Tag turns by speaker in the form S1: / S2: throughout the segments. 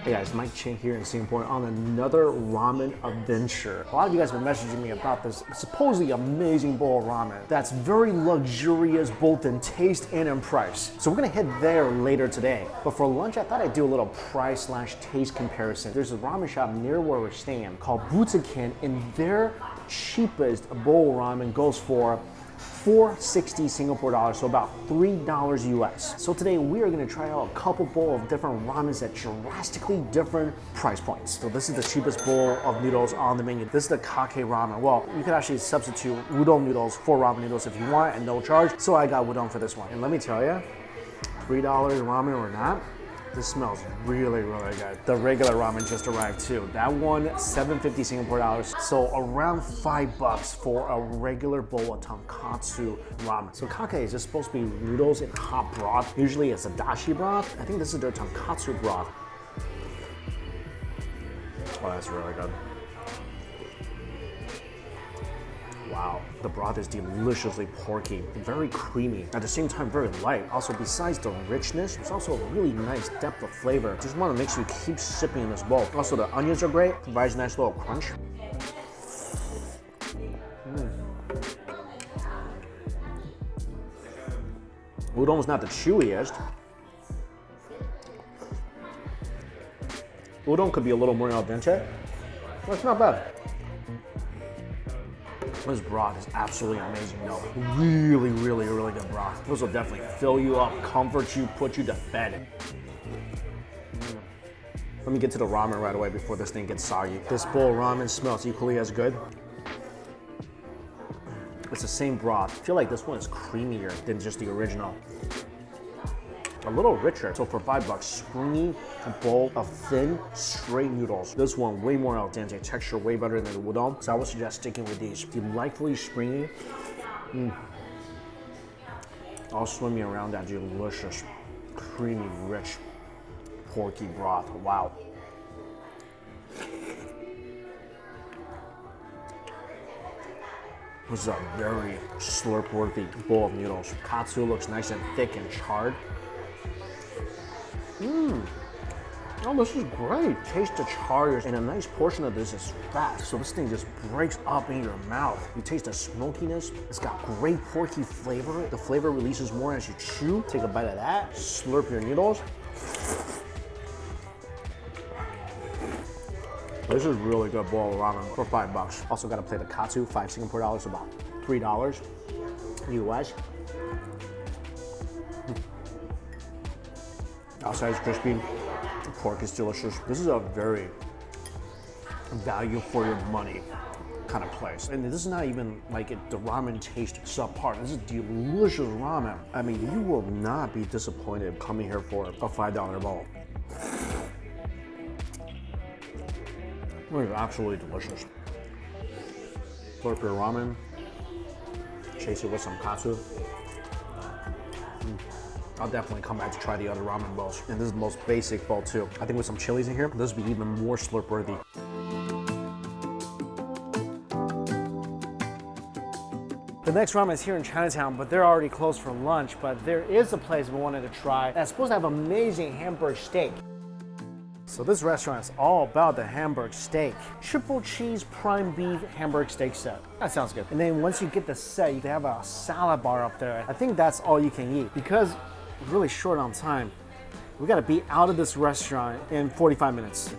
S1: Hey guys, Mike Chin here in Singapore on another ramen adventure. A lot of you guys have been messaging me about this supposedly amazing bowl of ramen that's very luxurious both in taste and in price. So we're gonna head there later today. But for lunch, I thought I'd do a little price/taste comparison. There's a ramen shop near where we're staying called Boulevard, and their cheapest bowl of ramen goes for $4.60 Singapore dollars, so about $3 US. So today we are going to try out a couple bowl of different ramens at drastically different price points. So this is the cheapest bowl of noodles on the menu. This is the Kake ramen. Well, you can actually substitute udon noodles for ramen noodles if you want and no charge. So I got udon for this one. And let me tell you, $3 ramen or not, this smells really, really good. The regular ramen just arrived too. That one, $7.50 Singapore dollars. So around $5 for a regular bowl of tonkatsu ramen. So kake is just supposed to be noodles in hot broth. Usually it's a dashi broth. I think this is their tonkatsu broth. Oh, that's really good. Wow, the broth is deliciously porky, very creamy, at the same time very light. Also, besides the richness, there's also a really nice depth of flavor. Just want to make sure you keep sipping in this bowl. Also, the onions are great, provides a nice little crunch. Udon's not the chewiest. Udon could be a little more al dente, but it's not bad. This broth is absolutely amazing though. Really, really, really good broth. This will definitely fill you up, comfort you, put you to bed. Let me get to the ramen right away before this thing gets soggy. This bowl of ramen smells equally as good. It's the same broth. I feel like this one is creamier than just the original. A little richer. So for $5, springy bowl of thin, straight noodles. This one way more al dente, texture way better than the udon. So I would suggest sticking with these. Delightfully springy. All swimming around that delicious, creamy, rich, porky broth. Wow. This is a very slurp-worthy bowl of noodles. Katsu looks nice and thick and charred. Oh, this is great. Taste the char, and a nice portion of this is fat, so this thing just breaks up in your mouth. You taste the smokiness. It's got great porky flavor. The flavor releases more as you chew. Take a bite of that, slurp your noodles. This is really good bowl of ramen for $5. Also got a plate of katsu, 5 Singapore dollars, about $3 US. Outside is crispy, the pork is delicious. This is a very value for your money kind of place. And this is not even like the ramen taste subpar. This is delicious ramen. I mean, you will not be disappointed coming here for a $5 bowl. It is absolutely delicious. Slurp your ramen, chase it with some katsu. I'll definitely come back to try the other ramen bowls. And this is the most basic bowl too. I think with some chilies in here, this would be even more slurp worthy. The next ramen is here in Chinatown, but they're already closed for lunch. But there is a place we wanted to try that's supposed to have amazing hamburger steak. So this restaurant is all about the hamburger steak. Triple cheese prime beef hamburger steak set. That sounds good. And then once you get the set, they have a salad bar up there. I think that's all you can eat. Because we're really short on time, we gotta be out of this restaurant in 45 minutes.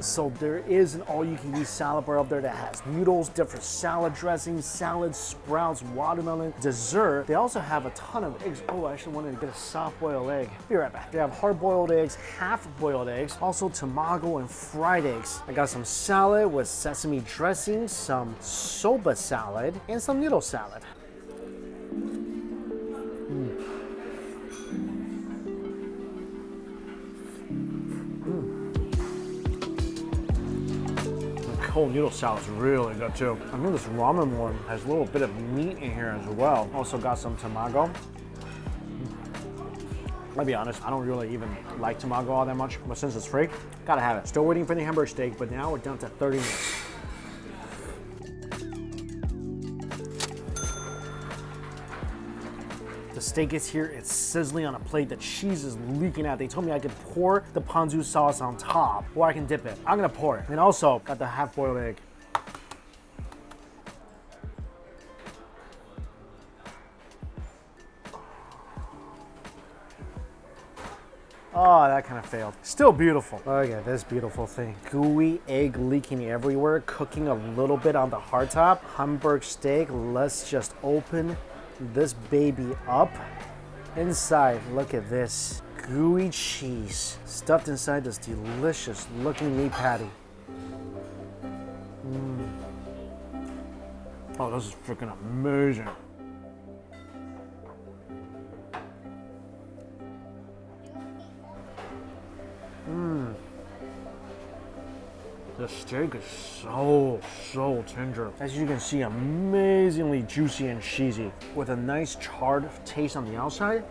S1: So there is an all-you-can-eat salad bar up there that has noodles, different salad dressings, salad, sprouts, watermelon, dessert. They also have a ton of eggs. Oh, I actually wanted to get a soft-boiled egg. Be right back. They have hard-boiled eggs, half-boiled eggs, also tamago and fried eggs. I got some salad with sesame dressing, some soba salad, and some noodle salad. Cold noodle salad is really good too. I mean, this ramen one has a little bit of meat in here as well. Also got some tamago. I'll be honest, I don't really even like tamago all that much, but since it's free, gotta have it. Still waiting for the hamburger steak, but now we're down to 30 minutes. The steak is here, it's sizzling on a plate, the cheese is leaking out. They told me I could pour the ponzu sauce on top, or I can dip it. I'm gonna pour it. And also, got the half-boiled egg. Oh, that kind of failed. Still beautiful. Look at this beautiful thing. Gooey egg leaking everywhere, cooking a little bit on the hardtop. Hamburg steak, let's just open this baby up. Inside, look at this. Gooey cheese stuffed inside this delicious looking meat patty. Oh, this is freaking amazing. The steak is so tender. As you can see, amazingly juicy and cheesy with a nice charred taste on the outside.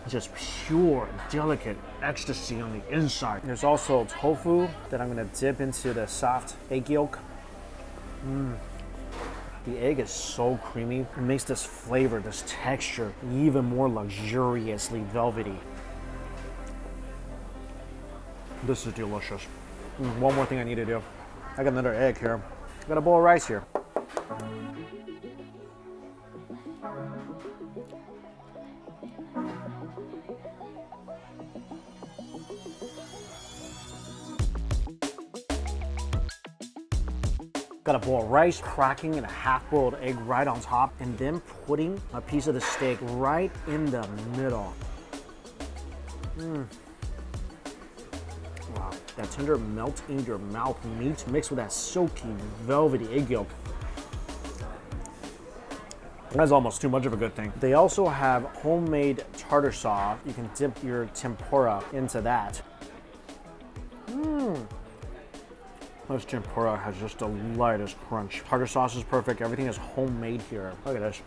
S1: Just pure, delicate ecstasy on the inside. There's also tofu that I'm gonna dip into the soft egg yolk. The egg is so creamy. It makes this flavor, this texture, even more luxuriously velvety. This is delicious. One more thing I need to do. I got another egg here. I got a bowl of rice here. Got a bowl of rice, cracking and a half-boiled egg right on top, and then putting a piece of the steak right in the middle. Wow, that tender melt in your mouth meat mixed with that silky, velvety egg yolk. That's almost too much of a good thing. They also have homemade tartar sauce. You can dip your tempura into that. This tempura has just the lightest crunch. Tartar sauce is perfect. Everything is homemade here. Look at this.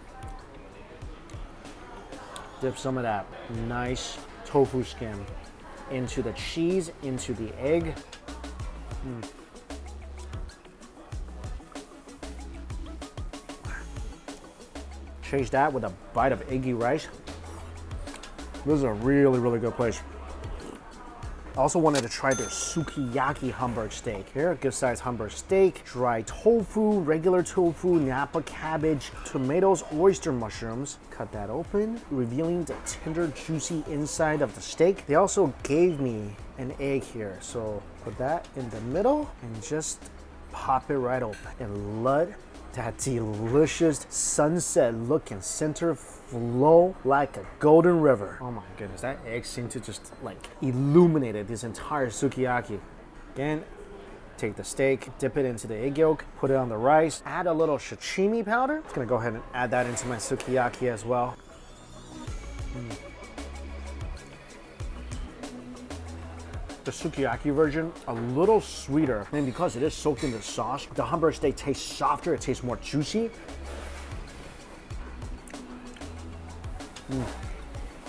S1: Dip some of that nice tofu skin into the cheese, into the egg. Chase that with a bite of eggy rice. This is a really good place. I also wanted to try their sukiyaki Hamburg steak. Here, a good sized Hamburg steak, dry tofu, regular tofu, napa cabbage, tomatoes, oyster mushrooms. Cut that open, revealing the tender, juicy inside of the steak. They also gave me an egg here, so put that in the middle and just pop it right open and let that delicious sunset looking center flow like a golden river. Oh my goodness, that egg seemed to just like illuminate this entire sukiyaki. Again, take the steak, dip it into the egg yolk, put it on the rice, add a little sashimi powder. Just gonna go ahead and add that into my sukiyaki as well. The sukiyaki version, a little sweeter, and because it is soaked in the sauce, the Hamburg steak tastes softer, it tastes more juicy.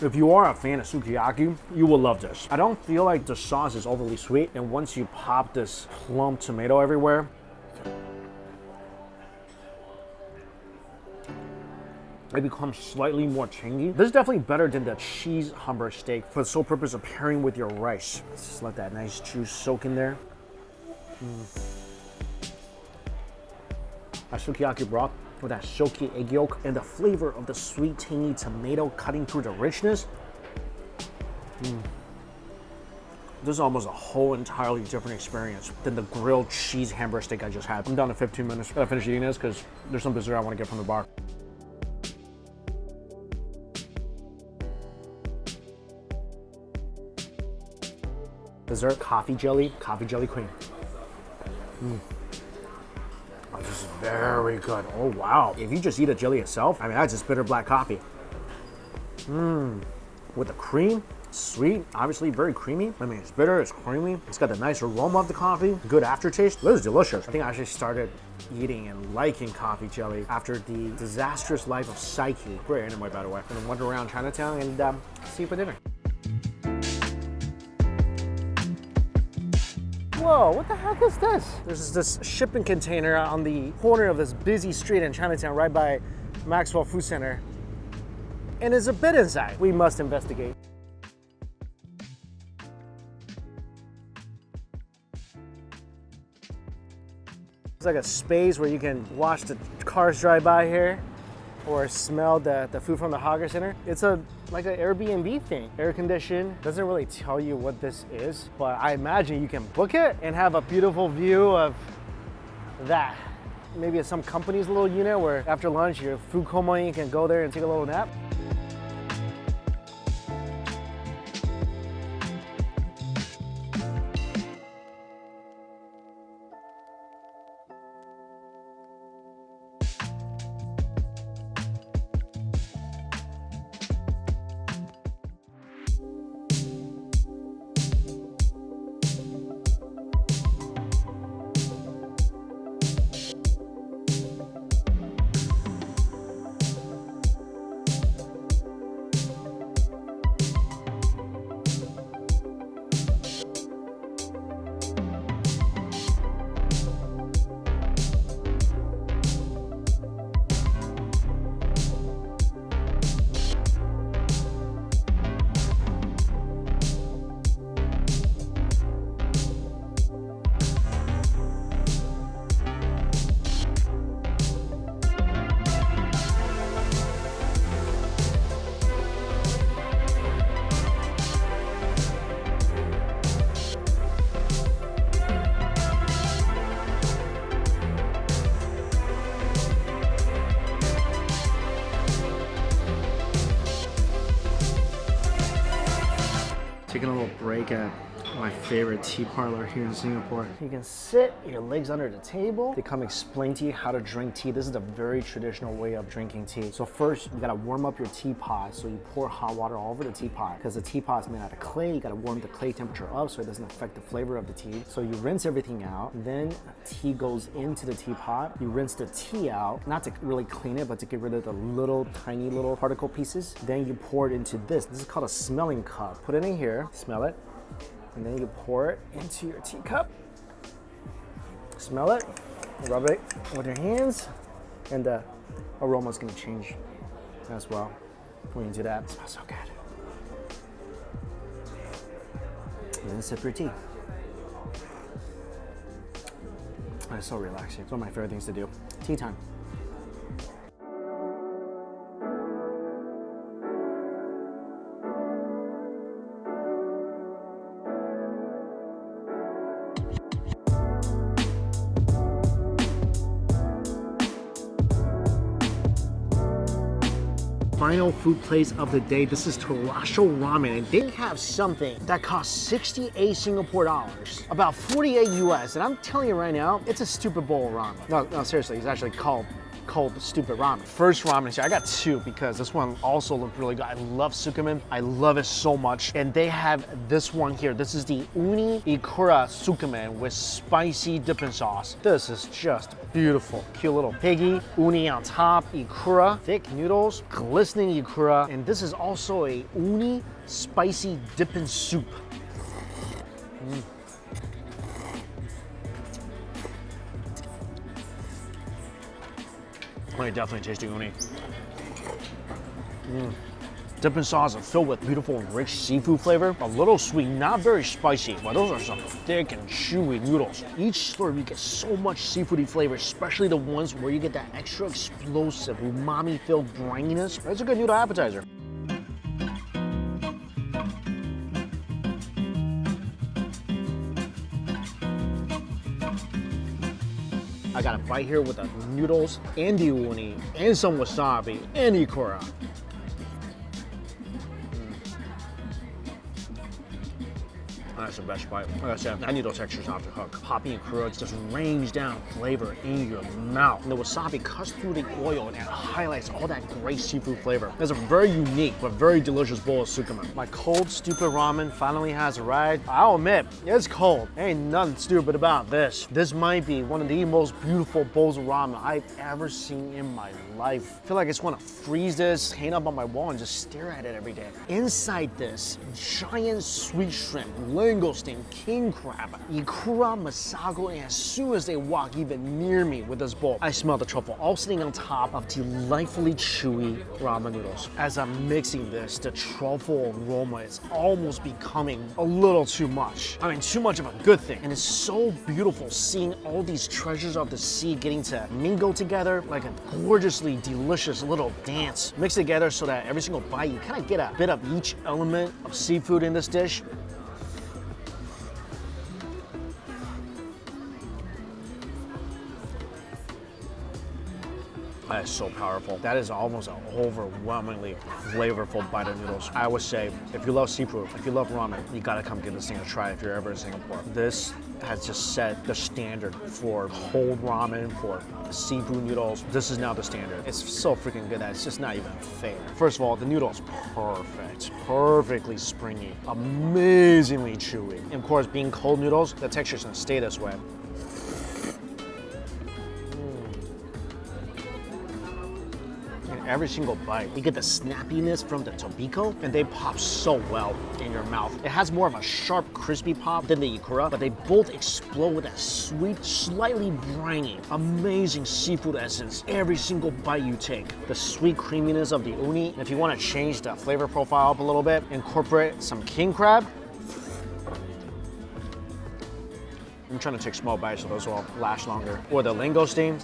S1: If you are a fan of sukiyaki, you will love this. I don't feel like the sauce is overly sweet, and once you pop this plump tomato everywhere, it becomes slightly more tangy. This is definitely better than the cheese Hamburg steak for the sole purpose of pairing with your rice. Let's just let that nice juice soak in there. Our sukiyaki broth with that silky egg yolk and the flavor of the sweet, tangy tomato cutting through the richness. This is almost a whole entirely different experience than the grilled cheese hamburger steak I just had. I'm down to 15 minutes. Gotta finish eating this because there's some dessert I want to get from the bar. Dessert, coffee jelly cream. Oh, this is very good. Oh, wow. If you just eat a jelly itself, I mean, that's just bitter black coffee. With the cream, sweet, obviously very creamy. I mean, it's bitter, it's creamy. It's got the nice aroma of the coffee, good aftertaste. This is delicious. I think I actually started eating and liking coffee jelly after the disastrous life of Psyche. Great anime, by the way. I'm gonna wander around Chinatown and see you for dinner. Whoa, what the heck is this? There's this shipping container on the corner of this busy street in Chinatown right by Maxwell Food Center. And there's a bed inside. We must investigate. It's like a space where you can watch the cars drive by here or smell the food from the hawker center. It's like an Airbnb thing. Air conditioned. Doesn't really tell you what this is, but I imagine you can book it and have a beautiful view of that. Maybe it's some company's little unit where after lunch, your food coma, you can go there and take a little nap. Taking a little break at my favorite tea parlor here in Singapore. You can sit your legs under the table. They come explain to you how to drink tea. This is a very traditional way of drinking tea. So first, you gotta warm up your teapot. So you pour hot water all over the teapot. Because the teapot is made out of clay, you gotta warm the clay temperature up so it doesn't affect the flavor of the tea. So you rinse everything out. Then tea goes into the teapot. You rinse the tea out, not to really clean it, but to get rid of the little, tiny little particle pieces. Then you pour it into this. This is called a smelling cup. Put it in here, smell it. And then you pour it into your teacup. Smell it, rub it with your hands, and the aroma is gonna change as well when you do that. It smells so good. And then sip your tea. It's so relaxing. It's one of my favorite things to do. Tea time. Final food place of the day. This is Torasho Ramen, and they have something that costs 68 Singapore dollars, about 48 US, and I'm telling you right now, it's a stupid bowl of ramen. No, seriously, it's actually called stupid ramen. First ramen here, I got two because this one also looked really good. I love sukemen. I love it so much. And they have this one here. This is the uni ikura sukemen with spicy dipping sauce. This is just beautiful. Cute little piggy, uni on top, ikura, thick noodles, glistening ikura. And this is also a uni spicy dipping soup. I definitely taste the uni. Dipping sauce is filled with beautiful, rich seafood flavor. A little sweet, not very spicy, but those are some thick and chewy noodles. Each slurp, you get so much seafoody flavor, especially the ones where you get that extra explosive, umami-filled brininess. That's a good noodle appetizer. I got a bite here with the noodles and the uni and some wasabi and ikura. That's the best bite. Like I said, that noodle texture is off the hook. Poppy ikura just rains down flavor in your mouth. And the wasabi cuts through the oil and it highlights all that great seafood flavor. It's a very unique but very delicious bowl of sukuma. My cold, stupid ramen finally has arrived. I'll admit, it's cold. Ain't nothing stupid about this. This might be one of the most beautiful bowls of ramen I've ever seen in my life. I feel like I just want to freeze this, hang up on my wall, and just stare at it every day. Inside this, giant sweet shrimp, langoustine, king crab, ikura, masago, and as soon as they walk even near me with this bowl, I smell the truffle all sitting on top of delightfully chewy ramen noodles. As I'm mixing this, the truffle aroma is almost becoming a little too much. I mean, too much of a good thing. And it's so beautiful seeing all these treasures of the sea getting to mingle together like a gorgeously delicious little dance. Mix together so that every single bite, you kind of get a bit of each element of seafood in this dish. That is so powerful. That is almost an overwhelmingly flavorful bite of noodles. I would say, if you love seafood, if you love ramen, you gotta come give this thing a try if you're ever in Singapore. This has just set the standard for cold ramen, for seafood noodles. This is now the standard. It's so freaking good that it's just not even fair. First of all, the noodle's perfect. Perfectly springy. Amazingly chewy. And of course, being cold noodles, the texture's gonna stay this way. Every single bite, you get the snappiness from the tobiko, and they pop so well in your mouth. It has more of a sharp, crispy pop than the ikura, but they both explode with that sweet, slightly briny, amazing seafood essence every single bite you take. The sweet creaminess of the uni. And if you want to change the flavor profile up a little bit, incorporate some king crab. I'm trying to take small bites so those will last longer. Or the langoustine.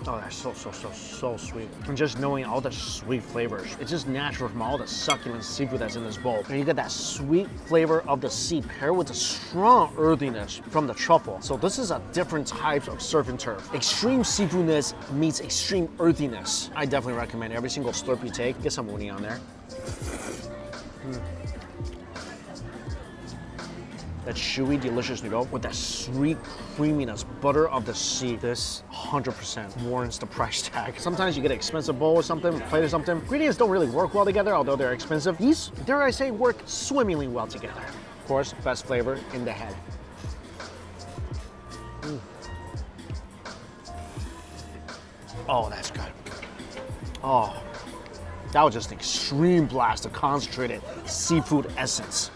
S1: Oh, that's so sweet. And just knowing all the sweet flavors, it's just natural from all the succulent seafood that's in this bowl. And you get that sweet flavor of the sea paired with the strong earthiness from the truffle. So this is a different type of surf and turf. Extreme seafoodness meets extreme earthiness. I definitely recommend every single slurp you take, get some uni on there. That chewy, delicious noodle with that sweet creaminess, butter of the sea. This 100% warrants the price tag. Sometimes you get an expensive bowl or something, plate or something. Ingredients don't really work well together, although they're expensive. These, dare I say, work swimmingly well together. Of course, best flavor in the head. Oh, that's good. Oh, that was just an extreme blast of concentrated seafood essence.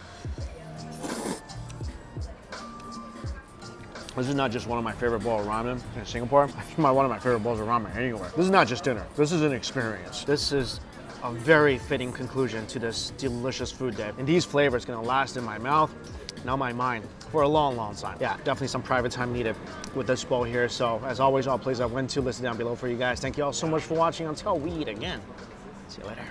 S1: This is not just one of my favorite bowls of ramen in Singapore. It's one of my favorite bowls of ramen anywhere. This is not just dinner. This is an experience. This is a very fitting conclusion to this delicious food day. And these flavors are gonna last in my mouth, now my mind, for a long, long time. Yeah, definitely some private time needed with this bowl here. So as always, all places I went to listed down below for you guys. Thank you all so much for watching. Until we eat again. See you later.